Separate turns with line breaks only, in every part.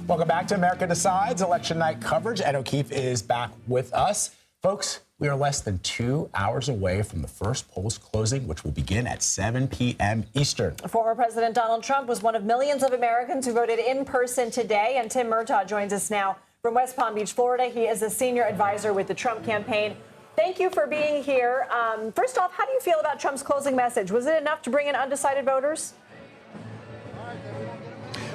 Welcome back to America Decides, election night coverage. Ed O'Keefe is back with us. Folks, we are less than 2 hours away from the first polls closing, which will begin at 7 p.m. Eastern.
Former President Donald Trump was one of millions of Americans who voted in person today. And Tim Murtaugh joins us now from West Palm Beach, Florida. He is a senior advisor with the Trump campaign. Thank you for being here. First off, how do you feel about Trump's closing message? Was it enough to bring in undecided voters?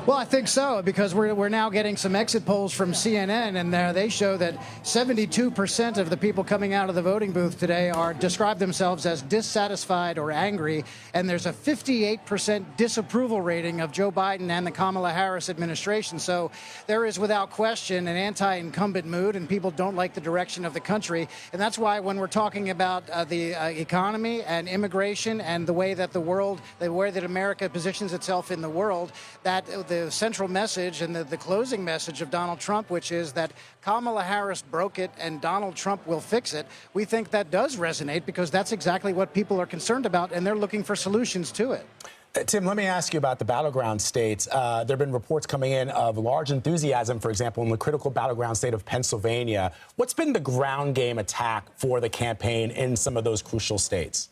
Well, I think so, because we're now getting some exit polls from CNN, and they show that 72% of the people coming out of the voting booth today describe themselves as dissatisfied or angry, and there's a 58% disapproval rating of Joe Biden and the Kamala Harris administration. So there is, without question, an anti-incumbent mood, and people don't like the direction of the country. And that's why when we're talking about the economy and immigration and the way that America positions itself in the world, that the central message and the closing message of Donald Trump, which is that Kamala Harris broke it and Donald Trump will fix it, we think that does resonate, because that's exactly what people are concerned about, and they're looking for solutions to it.
Tim, let me ask you about the battleground states. There have been reports coming in of large enthusiasm, for example, in the critical battleground state of Pennsylvania. What's been the ground game attack for the campaign in some of those crucial states?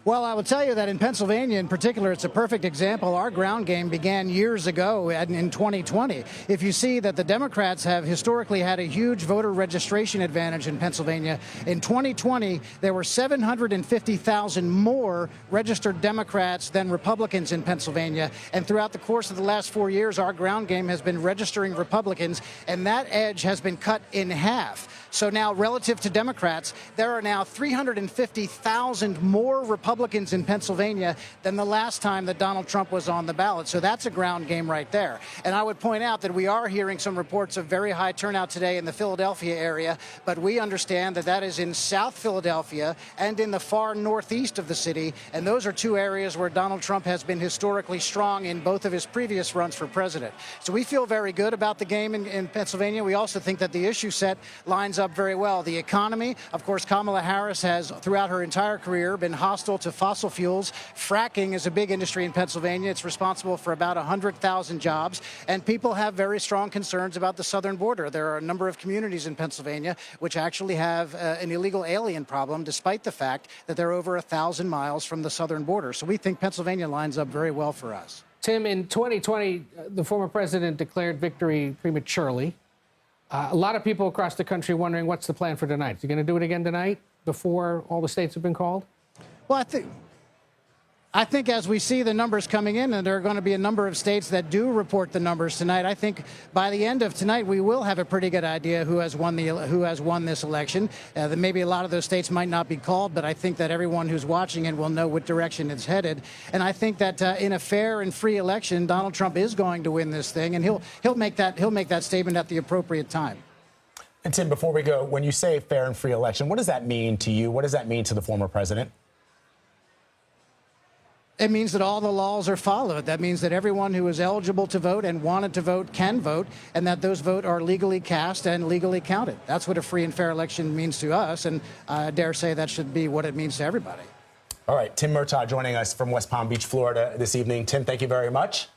Well, I will tell you that in Pennsylvania in particular, it's a perfect example. Our ground game began years ago in 2020. If you see that the Democrats have historically had a huge voter registration advantage in Pennsylvania, in 2020, there were 750,000 more registered Democrats than Republicans in Pennsylvania. And throughout the course of the last 4 years, our ground game has been registering Republicans, and that edge has been cut in half. So now, relative to Democrats, there are now 350,000 more Republicans in Pennsylvania than the last time that Donald Trump was on the ballot. So that's a ground game right there. And I would point out that we are hearing some reports of very high turnout today in the Philadelphia area, but we understand that that is in South Philadelphia and in the far northeast of the city. And those are two areas where Donald Trump has been historically strong in both of his previous runs for president. So we feel very good about the game in Pennsylvania. We also think that the issue set lines up very well. The economy, of course, Kamala Harris has throughout her entire career been hostile to fossil fuels. Fracking is a big industry in Pennsylvania. It's responsible for about 100,000 jobs, and people have very strong concerns about the southern border. There are a number of communities in Pennsylvania which actually have an illegal alien problem, despite the fact that they're over 1,000 miles from the southern border. So we think Pennsylvania lines up very well for us.
Tim, in 2020, the former president declared victory prematurely. A lot of people across the country wondering what's the plan for tonight. Is he going to do it again tonight before all the states have been called?
Well, I think as we see the numbers coming in, and there are going to be a number of states that do report the numbers tonight, I think by the end of tonight we will have a pretty good idea who has won this election. Maybe a lot of those states might not be called, but I think that everyone who's watching it will know what direction it's headed. And I think that in a fair and free election, Donald Trump is going to win this thing, and he'll make that statement at the appropriate time.
And Tim, before we go, when you say fair and free election, what does that mean to you? What does that mean to the former president?
It means that all the laws are followed. That means that everyone who is eligible to vote and wanted to vote can vote, and that those votes are legally cast and legally counted. That's what a free and fair election means to us, and I dare say that should be what it means to everybody.
All right, Tim Murtaugh joining us from West Palm Beach, Florida this evening. Tim, thank you very much.